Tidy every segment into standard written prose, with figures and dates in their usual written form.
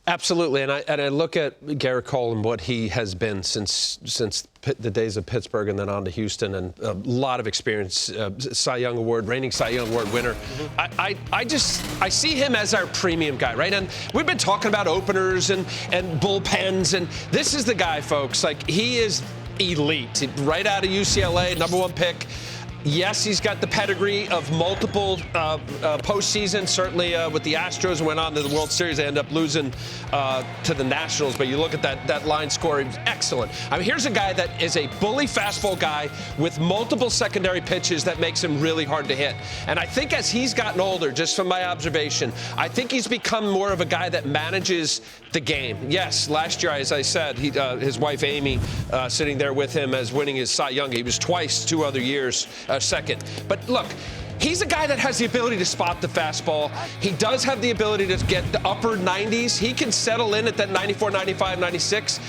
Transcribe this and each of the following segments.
Absolutely, and I look at Gerrit Cole and what he has been since the days of Pittsburgh and then on to Houston, and a lot of experience. Cy Young Award, reigning Cy Young Award winner. I see him as our premium guy, right? And we've been talking about openers and bullpens, and this is the guy, folks. Like, he is elite, right out of UCLA, #1 pick. Yes, he's got the pedigree of multiple postseason, certainly with the Astros, went on to the World Series. They end up losing to the Nationals. But you look at that line score, he was excellent. I mean, here's a guy that is a bully fastball guy with multiple secondary pitches that makes him really hard to hit. And I think as he's gotten older, just from my observation, I think he's become more of a guy that manages the game. Yes, last year, as I said, his wife Amy sitting there with him as winning his Cy Young. He was twice 2 other years second. But look, he's a guy that has the ability to spot the fastball. He does have the ability to get the upper 90s. He can settle in at that 94, 95, 96.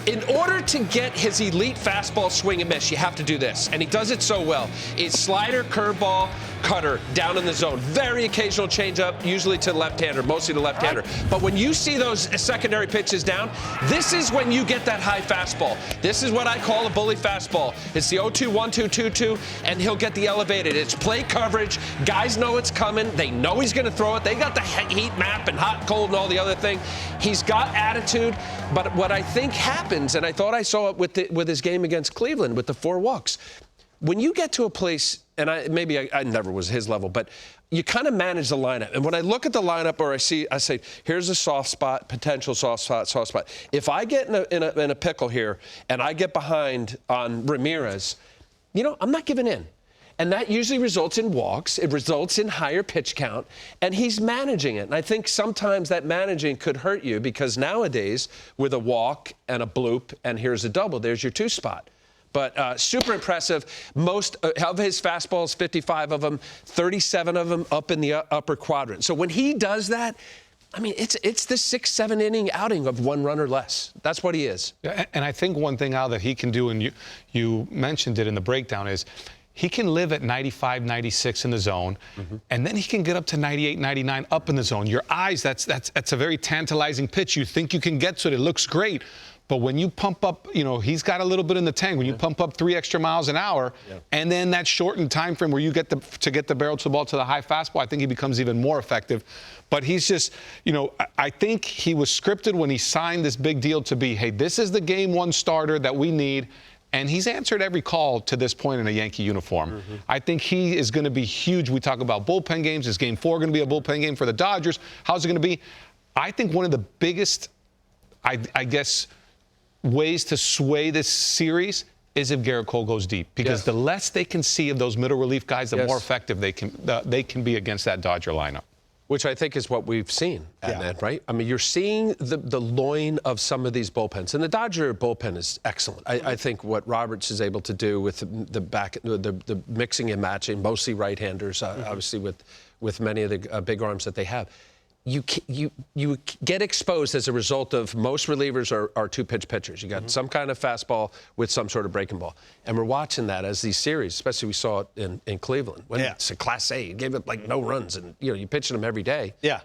In order to get his elite fastball swing and miss, you have to do this. And he does it so well. It's slider, curveball, cutter down in the zone. Very occasional changeup, usually to left-hander, mostly to left-hander. But when you see those secondary pitches down, this is when you get that high fastball. This is what I call a bully fastball. It's the 0-2, 1-2, 2-2, and he'll get the elevated. It's play coverage. Guys know it's coming. They know he's going to throw it. They got the heat map and hot, cold, and all the other thing. He's got attitude. But what I think happens, and I thought I saw it with his game against Cleveland with the 4 walks, when you get to a place, and I never was his level, but you kind of manage the lineup. And when I look at the lineup, or I say, here's a soft spot, potential soft spot. If I get in a pickle here and I get behind on Ramirez, I'm not giving in. And that usually results in walks. It results in higher pitch count. And he's managing it. And I think sometimes that managing could hurt you, because nowadays, with a walk and a bloop and here's a double, there's your 2 spot. But super impressive. Most of his fastballs, 55 of them, 37 of them up in the upper quadrant. So when he does that, I mean, it's the 6-7 inning outing of 1 run or less. That's what he is. Yeah, and I think one thing, Al, that he can do, and you mentioned it in the breakdown, is he can live at 95, 96 in the zone, and then he can get up to 98, 99 up in the zone. Your eyes, that's a very tantalizing pitch. You think you can get to it. It looks great. But when you pump up, he's got a little bit in the tank. When you pump up 3 extra miles an hour, and then that shortened time frame where you get to get the barrel to the ball to the high fastball, I think he becomes even more effective. But he's just, I think he was scripted when he signed this big deal to be, hey, this is the game 1 starter that we need. And he's answered every call to this point in a Yankee uniform. I think he is going to be huge. We talk about bullpen games. Is Game 4 going to be a bullpen game for the Dodgers? How's it going to be? I think one of the biggest, I guess, ways to sway this series is if Gerrit Cole goes deep, because the less they can see of those middle relief guys, the more effective they can be against that Dodger lineup. Which I think is what we've seen, Adnan, right? I mean, you're seeing the loin of some of these bullpens. And the Dodger bullpen is excellent. I think what Roberts is able to do with the mixing and matching, mostly right-handers, obviously with many of the big arms that they have. You get exposed as a result of most relievers are 2-pitch pitchers. You got some kind of fastball with some sort of breaking ball. And we're watching that as these series, especially we saw it in Cleveland. When it's a Class A, you gave up like no runs, and you're pitching them every day. Yeah.